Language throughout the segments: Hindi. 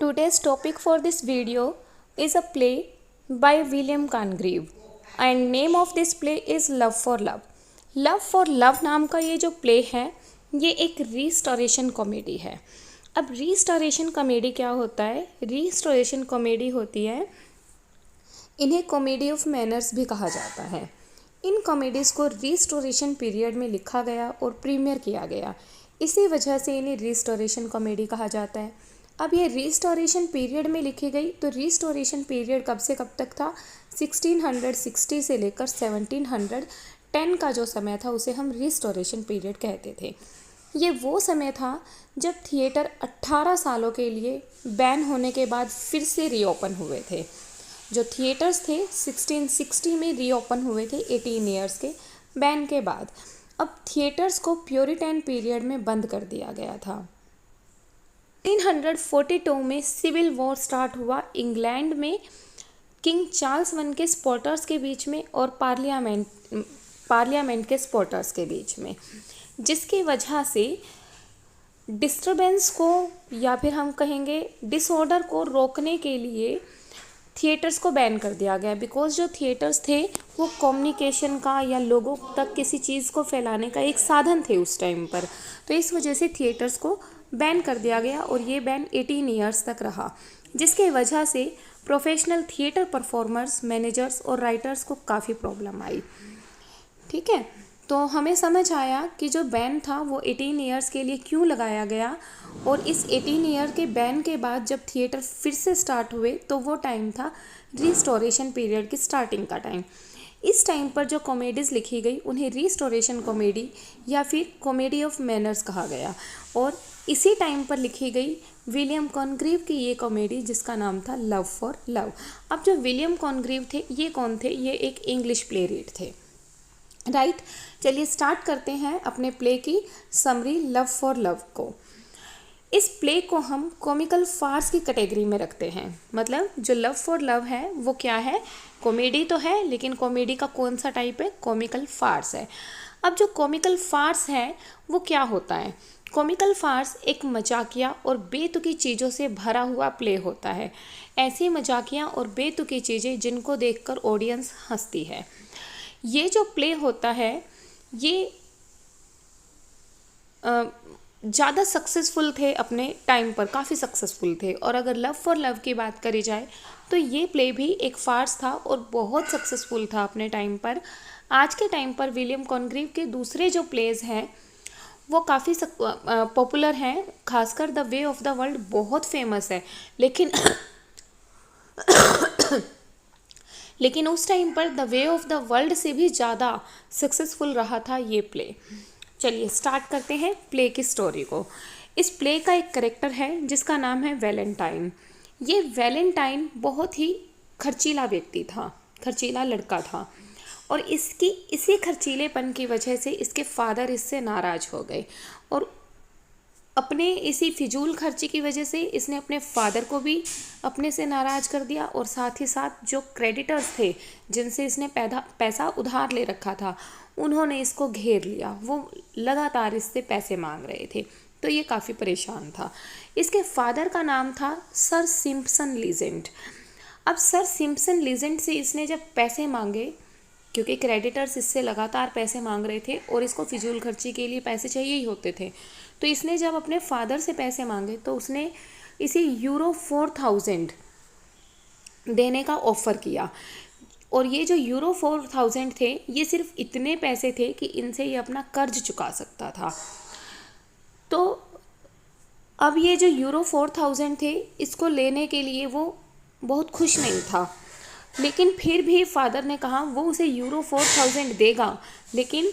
Today's topic for this video is a play by William Congreve and name of this play is Love for Love. Love for Love नाम का ये जो प्ले है ये एक रिस्टोरेशन कॉमेडी है. अब रिस्टोरेशन कॉमेडी क्या होता है? रिस्टोरेशन कॉमेडी होती है, इन्हें कॉमेडी ऑफ मैनर्स भी कहा जाता है. इन कॉमेडीज़ को रिस्टोरेशन पीरियड में लिखा गया और प्रीमियर किया गया, इसी वजह से इन्हें रिस्टोरेशन कॉमेडी कहा जाता है. अब ये रिस्टोरेशन पीरियड में लिखी गई, तो रिस्टोरेशन पीरियड कब से कब तक था? 1660 से लेकर 1710 का जो समय था उसे हम रिस्टोरेशन पीरियड कहते थे. ये वो समय था जब थिएटर 18 सालों के लिए बैन होने के बाद फिर से रीओपन हुए थे. जो थिएटर्स थे 1660 में रीओपन हुए थे 18 ईयर्स के बैन के बाद. अब थिएटर्स को प्यूरिटन पीरियड में बंद कर दिया गया था. 1842 में सिविल वॉर स्टार्ट हुआ इंग्लैंड में किंग चार्ल्स वन के सपोर्टर्स के बीच में और पार्लियामेंट के सपोर्टर्स के बीच में, जिसकी वजह से डिस्टरबेंस को या फिर हम कहेंगे डिसऑर्डर को रोकने के लिए थिएटर्स को बैन कर दिया गया. बिकॉज जो थिएटर्स थे वो कम्युनिकेशन का या लोगों तक किसी चीज़ को फैलाने का एक साधन थे उस टाइम पर, तो इस वजह से थिएटर्स को बैन कर दिया गया और ये बैन 18 ईयर्स तक रहा, जिसके वजह से प्रोफेशनल थिएटर परफॉर्मर्स, मैनेजर्स और राइटर्स को काफ़ी प्रॉब्लम आई. ठीक है, तो हमें समझ आया कि जो बैन था वो 18 ईयर्स के लिए क्यों लगाया गया, और इस 18 ईयर के बैन के बाद जब थिएटर फिर से स्टार्ट हुए तो वो टाइम था रिस्टोरेशन पीरियड की स्टार्टिंग का टाइम. इस टाइम पर जो कॉमेडीज़ लिखी गई उन्हें रिस्टोरेशन कॉमेडी या फिर कॉमेडी ऑफ मैनर्स कहा गया, और इसी टाइम पर लिखी गई विलियम कॉनग्रीव की ये कॉमेडी जिसका नाम था लव फॉर लव. अब जो विलियम कॉनग्रीव थे ये कौन थे? ये एक इंग्लिश प्ले रीड थे. राइट, चलिए स्टार्ट करते हैं अपने प्ले की समरी लव फॉर लव को. इस प्ले को हम कॉमिकल फार्स की कैटेगरी में रखते हैं. मतलब जो लव फॉर लव है वो क्या है? कॉमेडी तो है, लेकिन कॉमेडी का कौन सा टाइप है? कॉमिकल फार्स है. अब जो कॉमिकल फार्स है वो क्या होता है? कॉमिकल फार्स एक मजाकिया और बेतुकी चीज़ों से भरा हुआ प्ले होता है. ऐसी मजाकिया और बेतुकी चीज़ें जिनको देखकर ऑडियंस हंसती है. ये जो प्ले होता है ये ज़्यादा सक्सेसफुल थे अपने टाइम पर, काफ़ी सक्सेसफुल थे. और अगर लव फॉर लव की बात करी जाए तो ये प्ले भी एक फार्स था और बहुत सक्सेसफुल था अपने टाइम पर. आज के टाइम पर विलियम कॉनग्रीव के दूसरे जो प्लेज हैं वो काफ़ी पॉपुलर हैं, खासकर the way of the world बहुत फेमस है. लेकिन उस टाइम पर the way of the world से भी ज़्यादा सक्सेसफुल रहा था ये प्ले. चलिए स्टार्ट करते हैं प्ले की स्टोरी को. इस प्ले का एक कैरेक्टर है जिसका नाम है वैलेंटाइन. ये वैलेंटाइन बहुत ही खर्चीला व्यक्ति था, खर्चीला लड़का था, और इसी खर्चीलेपन की वजह से इसके फादर इससे नाराज़ हो गए, और अपने इसी फिजूल खर्ची की वजह से इसने अपने फादर को भी अपने से नाराज़ कर दिया, और साथ ही साथ जो क्रेडिटर्स थे जिनसे इसने पैसा उधार ले रखा था उन्होंने इसको घेर लिया. वो लगातार इससे पैसे मांग रहे थे, तो ये काफ़ी परेशान था. इसके फादर का नाम था सर सिम्पसन लीजेंड. अब सर सिम्पसन लीजेंड से इसने जब पैसे मांगे, क्योंकि क्रेडिटर्स इससे लगातार पैसे मांग रहे थे और इसको फिजूल खर्ची के लिए पैसे चाहिए ही होते थे, तो इसने जब अपने फादर से पैसे मांगे तो उसने इसे यूरो 4000 देने का ऑफ़र किया. और ये जो यूरो 4000 थे ये सिर्फ इतने पैसे थे कि इनसे ये अपना कर्ज चुका सकता था. तो अब ये जो यूरो 4000 थे इसको लेने के लिए वो बहुत खुश नहीं था, लेकिन फिर भी फादर ने कहा वो उसे यूरो 4000 देगा, लेकिन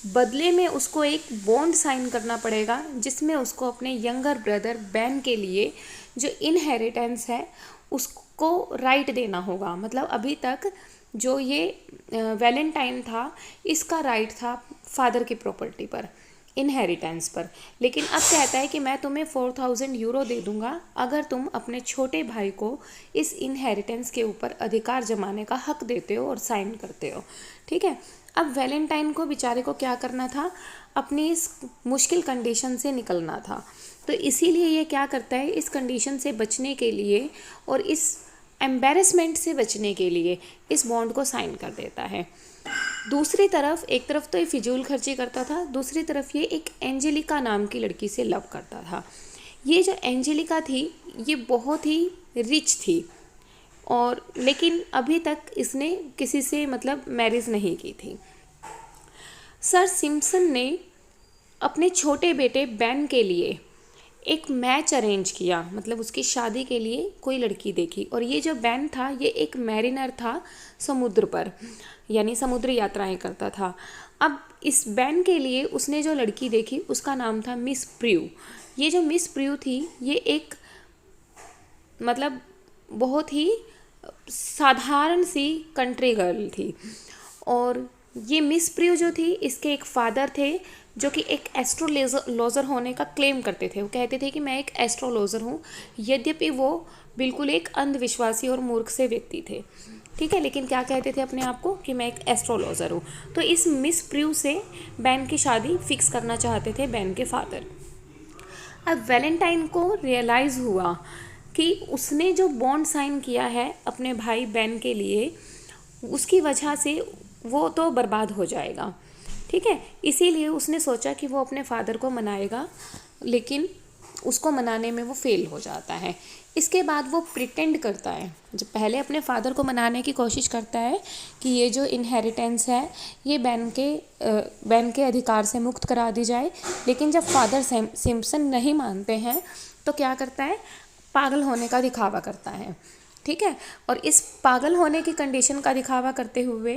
बदले में उसको एक बॉन्ड साइन करना पड़ेगा जिसमें उसको अपने यंगर ब्रदर बैन के लिए जो इनहेरिटेंस है उसको राइट देना होगा. मतलब अभी तक जो ये वैलेंटाइन था इसका राइट था फादर की प्रॉपर्टी पर, इनहेरिटेंस पर, लेकिन अब कहता है कि मैं तुम्हें 4000 यूरो दे दूंगा अगर तुम अपने छोटे भाई को इस इनहेरिटेंस के ऊपर अधिकार जमाने का हक देते हो और साइन करते हो. ठीक है, अब वैलेंटाइन को बेचारे को क्या करना था? अपनी इस मुश्किल कंडीशन से निकलना था. तो इसीलिए ये क्या करता है, इस कंडीशन से बचने के लिए और इस एम्बेरसमेंट से बचने के लिए इस बॉन्ड को साइन कर देता है। दूसरी तरफ, एक तरफ तो ये फिजूल खर्ची करता था, दूसरी तरफ ये एक एंजेलिका नाम की लड़की से लव करता था। ये जो एंजेलिका थी ये बहुत ही रिच थी और लेकिन अभी तक इसने किसी से मतलब मैरिज नहीं की थी। सर सिम्पसन ने अपने छोटे बेटे बेन के लिए एक मैच अरेंज किया, मतलब उसकी शादी के लिए कोई लड़की देखी। और ये जो बेन था ये एक मैरिनर था समुद्र पर, यानी समुद्र यात्राएं करता था। अब इस बेन के लिए उसने जो लड़की देखी उसका नाम था मिस प्रू। ये जो मिस प्रू थी ये एक मतलब बहुत ही साधारण सी कंट्री गर्ल थी। और ये मिस प्रू जो थी इसके एक फादर थे जो कि एक एस्ट्रोलॉजर होने का क्लेम करते थे। वो कहते थे कि मैं एक एस्ट्रोलॉजर हूँ, यद्यपि वो बिल्कुल एक अंधविश्वासी और मूर्ख से व्यक्ति थे, ठीक है, लेकिन क्या कहते थे अपने आप को कि मैं एक एस्ट्रोलॉजर हूँ। तो इस मिस प्रू से बेन की शादी फिक्स करना चाहते थे बेन के फादर। अब वैलेंटाइन को रियलाइज़ हुआ कि उसने जो बॉन्ड साइन किया है अपने भाई बेन के लिए, उसकी वजह से वो तो बर्बाद हो जाएगा, ठीक है। इसीलिए उसने सोचा कि वो अपने फादर को मनाएगा, लेकिन उसको मनाने में वो फेल हो जाता है। इसके बाद वो प्रिटेंड करता है, जब पहले अपने फादर को मनाने की कोशिश करता है कि ये जो इनहेरिटेंस है ये बेन के अधिकार से मुक्त करा दी जाए, लेकिन जब फादर सिम्पसन नहीं मानते हैं तो क्या करता है, पागल होने का दिखावा करता है, ठीक है। और इस पागल होने की कंडीशन का दिखावा करते हुए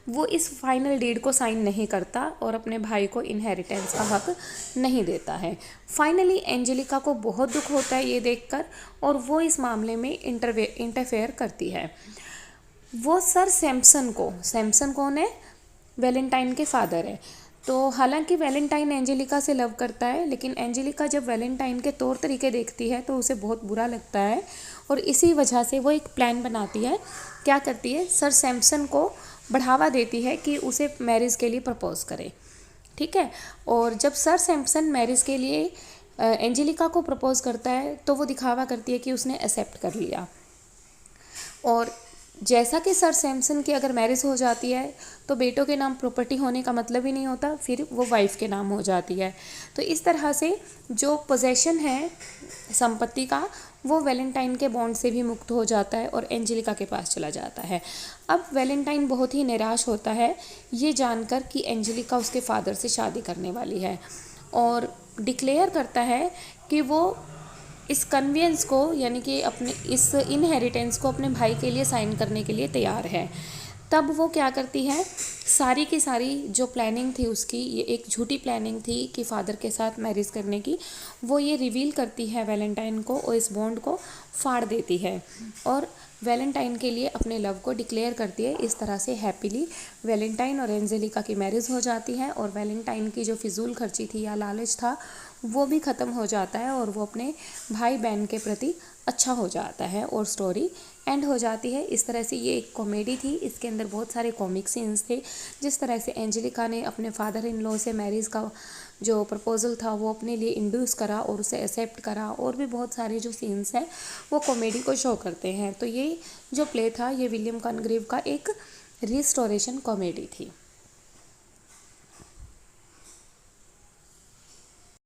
वो इस फाइनल डीड को साइन नहीं करता और अपने भाई को इनहेरिटेंस का हक नहीं देता है। फाइनली एंजेलिका को बहुत दुख होता है ये देखकर और वो इस मामले में इंटरफेयर करती है। वो सर सैमसन कौन है, वैलेंटाइन के फादर है। तो हालांकि वैलेंटाइन एंजेलिका से लव करता है, लेकिन एंजेलिका जब वैलेंटाइन के तौर तरीके देखती है तो उसे बहुत बुरा लगता है और इसी वजह से वो एक प्लान बनाती है। क्या करती है, सर सैमसन को बढ़ावा देती है कि उसे मैरिज के लिए प्रपोज करे, ठीक है। और जब सर सैमसन मैरिज के लिए एंजेलिका को प्रपोज करता है तो वो दिखावा करती है कि उसने एक्सेप्ट कर लिया। और जैसा कि सर सैमसन की अगर मैरिज हो जाती है तो बेटों के नाम प्रॉपर्टी होने का मतलब ही नहीं होता, फिर वो वाइफ के नाम हो जाती है। तो इस तरह से जो पोजेशन है संपत्ति का वो वैलेंटाइन के बॉन्ड से भी मुक्त हो जाता है और एंजेलिका के पास चला जाता है। अब वैलेंटाइन बहुत ही निराश होता है ये जानकर कि एंजेलिका उसके फादर से शादी करने वाली है और डिक्लेयर करता है कि वो इस कन्वेंस को यानी कि अपने इस इनहेरिटेंस को अपने भाई के लिए साइन करने के लिए तैयार है। तब वो क्या करती है, सारी की सारी जो प्लानिंग थी उसकी, ये एक झूठी प्लानिंग थी कि फादर के साथ मैरिज करने की, वो ये रिवील करती है वैलेंटाइन को और इस बॉन्ड को फाड़ देती है और वैलेंटाइन के लिए अपने लव को डिक्लेयर करती है। इस तरह से हैप्पीली वैलेंटाइन और एंजेलिका की मैरिज हो जाती है और वैलेंटाइन की जो फिजूल खर्ची थी या लालच था वो भी ख़त्म हो जाता है और वो अपने भाई बहन के प्रति अच्छा हो जाता है और स्टोरी एंड हो जाती है। इस तरह से ये एक कॉमेडी थी, इसके अंदर बहुत सारे कॉमिक सीन्स थे। जिस तरह से एंजेलिका ने अपने फादर इन लॉ से मैरिज का जो प्रपोजल था वो अपने लिए इंड्यूस करा और उसे एक्सेप्ट करा, और भी बहुत सारे जो सीन्स हैं वो कॉमेडी को शो करते हैं। तो ये जो प्ले था ये विलियम कॉनग्रीव का एक रिस्टोरेशन कॉमेडी थी।